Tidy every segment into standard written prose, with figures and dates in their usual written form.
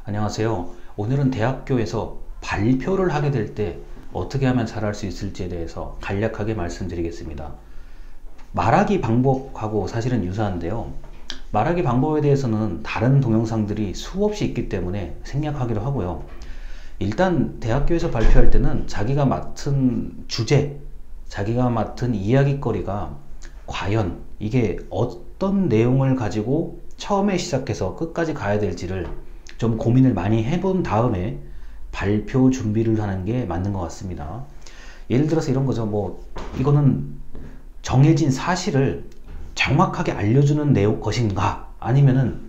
안녕하세요. 오늘은 대학교에서 발표를 하게 될 때 어떻게 하면 잘할 수 있을지에 대해서 간략하게 말씀드리겠습니다. 말하기 방법하고 사실은 유사한데요. 말하기 방법에 대해서는 다른 동영상들이 수없이 있기 때문에 생략하기로 하고요. 일단 대학교에서 발표할 때는 자기가 맡은 주제, 자기가 맡은 이야기거리가 과연 이게 어떤 내용을 가지고 처음에 시작해서 끝까지 가야 될지를 좀 고민을 많이 해본 다음에 발표 준비를 하는 게 맞는 것 같습니다. 예를 들어서 이런 거죠. 이거는 정해진 사실을 정확하게 알려주는 내용 것인가, 아니면은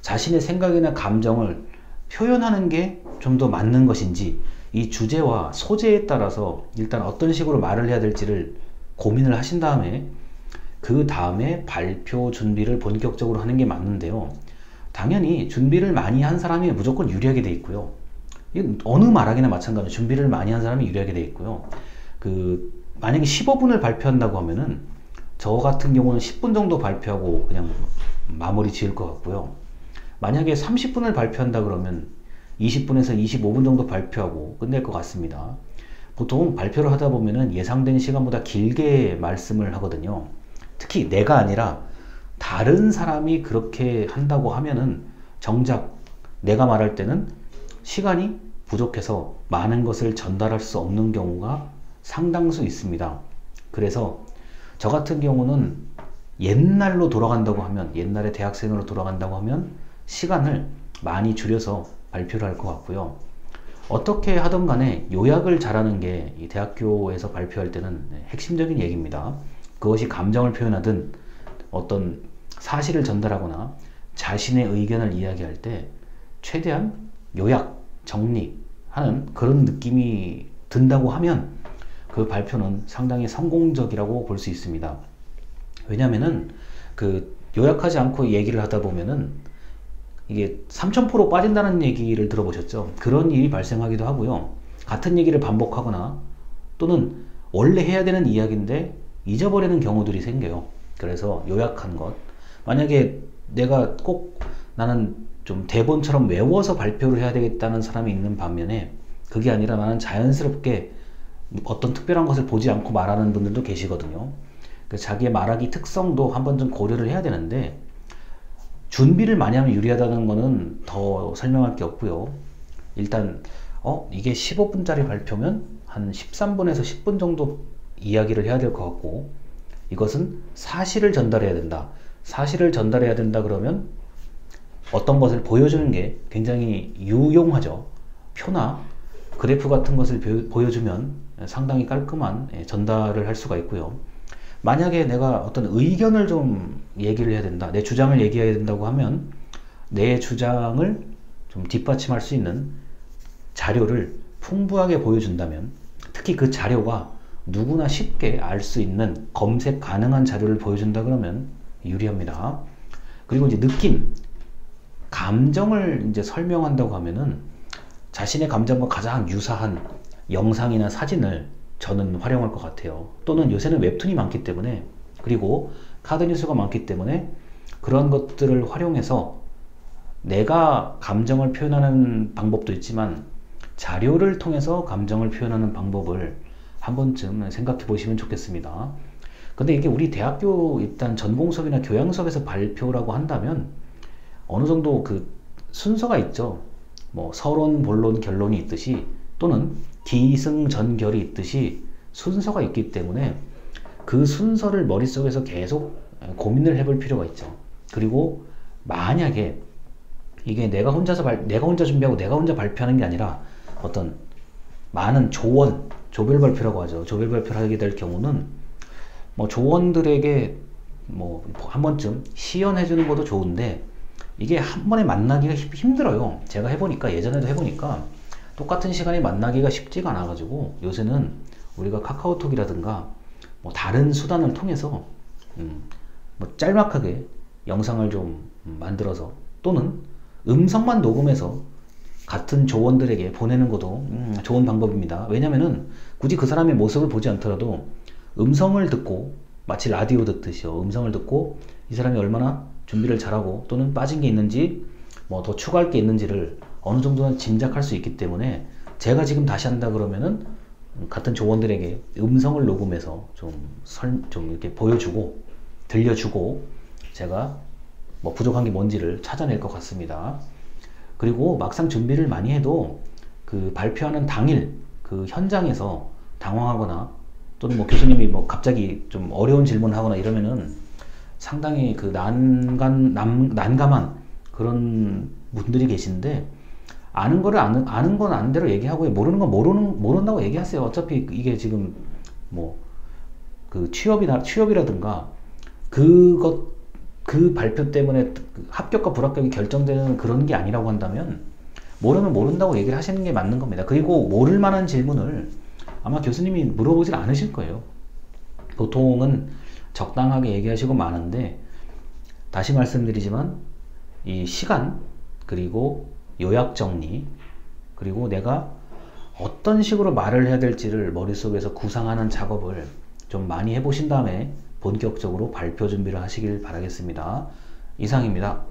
자신의 생각이나 감정을 표현하는 게 좀 더 맞는 것인지, 이 주제와 소재에 따라서 일단 어떤 식으로 말을 해야 될지를 고민을 하신 다음에 그 다음에 발표 준비를 본격적으로 하는 게 맞는데요. 당연히 준비를 많이 한 사람이 무조건 유리하게 돼 있고요. 어느 말하기나 마찬가지로 준비를 많이 한 사람이 유리하게 돼 있고요. 만약에 15분을 발표한다고 하면은 저 같은 경우는 10분 정도 발표하고 그냥 마무리 지을 것 같고요. 만약에 30분을 발표한다 그러면 20분에서 25분 정도 발표하고 끝낼 것 같습니다. 보통 발표를 하다 보면은 예상된 시간보다 길게 말씀을 하거든요. 특히 내가 아니라 다른 사람이 그렇게 한다고 하면은 정작 내가 말할 때는 시간이 부족해서 많은 것을 전달할 수 없는 경우가 상당수 있습니다. 그래서 저 같은 경우는 옛날로 돌아간다고 하면, 옛날에 대학생으로 돌아간다고 하면 시간을 많이 줄여서 발표를 할 것 같고요. 어떻게 하든 간에 요약을 잘하는 게 이 대학교에서 발표할 때는 핵심적인 얘기입니다. 그것이 감정을 표현하든 어떤 사실을 전달하거나 자신의 의견을 이야기할 때 최대한 요약, 정리하는 그런 느낌이 든다고 하면 그 발표는 상당히 성공적이라고 볼 수 있습니다. 왜냐면은 요약하지 않고 얘기를 하다 보면은 이게 3000% 빠진다는 얘기를 들어보셨죠? 그런 일이 발생하기도 하고요. 같은 얘기를 반복하거나 또는 원래 해야 되는 이야기인데 잊어버리는 경우들이 생겨요. 그래서 요약한 것. 만약에 내가 꼭 나는 좀 대본처럼 외워서 발표를 해야 되겠다는 사람이 있는 반면에 그게 아니라 나는 자연스럽게 어떤 특별한 것을 보지 않고 말하는 분들도 계시거든요. 자기의 말하기 특성도 한번 좀 고려를 해야 되는데 준비를 많이 하면 유리하다는 거는 더 설명할 게 없고요. 일단 이게 15분짜리 발표면 한 13분에서 10분 정도 이야기를 해야 될 것 같고, 이것은 사실을 전달해야 된다. 사실을 전달해야 된다 그러면 어떤 것을 보여주는 게 굉장히 유용하죠. 표나 그래프 같은 것을 보여주면 상당히 깔끔한 전달을 할 수가 있고요. 만약에 내가 어떤 의견을 좀 얘기를 해야 된다, 내 주장을 얘기해야 된다고 하면 내 주장을 좀 뒷받침할 수 있는 자료를 풍부하게 보여준다면, 특히 그 자료가 누구나 쉽게 알 수 있는 검색 가능한 자료를 보여준다 그러면 유리합니다. 그리고 이제 느낌, 감정을 이제 설명한다고 하면은 자신의 감정과 가장 유사한 영상이나 사진을 저는 활용할 것 같아요. 또는 요새는 웹툰이 많기 때문에, 그리고 카드뉴스가 많기 때문에 그런 것들을 활용해서 내가 감정을 표현하는 방법도 있지만 자료를 통해서 감정을 표현하는 방법을 한 번쯤 생각해 보시면 좋겠습니다. 근데 이게 우리 대학교 일단 전공 수업이나 교양 수업에서 발표라고 한다면 어느 정도 순서가 있죠. 서론, 본론, 결론이 있듯이, 또는 기승전결이 있듯이 순서가 있기 때문에 그 순서를 머릿속에서 계속 고민을 해볼 필요가 있죠. 그리고 만약에 이게 내가 혼자 준비하고 내가 혼자 발표하는 게 아니라 어떤 많은 조별 발표라고 하죠. 조별 발표를 하게 될 경우는 조원들에게 한 번쯤 시연해 주는 것도 좋은데, 이게 한 번에 만나기가 힘들어요. 제가 해보니까, 예전에도 해보니까 똑같은 시간에 만나기가 쉽지가 않아 가지고 요새는 우리가 카카오톡이라든가 다른 수단을 통해서 짤막하게 영상을 좀 만들어서, 또는 음성만 녹음해서 같은 조원들에게 보내는 것도 좋은 방법입니다. 왜냐면은 굳이 그 사람의 모습을 보지 않더라도 음성을 듣고, 마치 라디오 듣듯이요, 음성을 듣고 이 사람이 얼마나 준비를 잘하고 또는 빠진 게 있는지 뭐 더 추가할 게 있는지를 어느 정도는 짐작할 수 있기 때문에 제가 지금 다시 한다 그러면은 같은 조원들에게 음성을 녹음해서 좀 이렇게 보여주고 들려주고 제가 뭐 부족한 게 뭔지를 찾아낼 것 같습니다. 그리고 막상 준비를 많이 해도 그 발표하는 당일 그 현장에서 당황하거나 또는 뭐 교수님이 뭐 갑자기 좀 어려운 질문을 하거나 이러면은 상당히 그 난감한 그런 분들이 계신데, 아는 거를 아는 건 아는 대로 얘기하고 모르는 건 모른다고 얘기하세요. 어차피 이게 지금 뭐 그 취업이라든가 그 발표 때문에 합격과 불합격이 결정되는 그런 게 아니라고 한다면 모르면 모른다고 얘기를 하시는 게 맞는 겁니다. 그리고 모를 만한 질문을 아마 교수님이 물어보질 않으실 거예요. 보통은 적당하게 얘기하시고 마는데, 다시 말씀드리지만 이 시간 그리고 요약 정리 그리고 내가 어떤 식으로 말을 해야 될지를 머릿속에서 구상하는 작업을 좀 많이 해보신 다음에 본격적으로 발표 준비를 하시길 바라겠습니다. 이상입니다.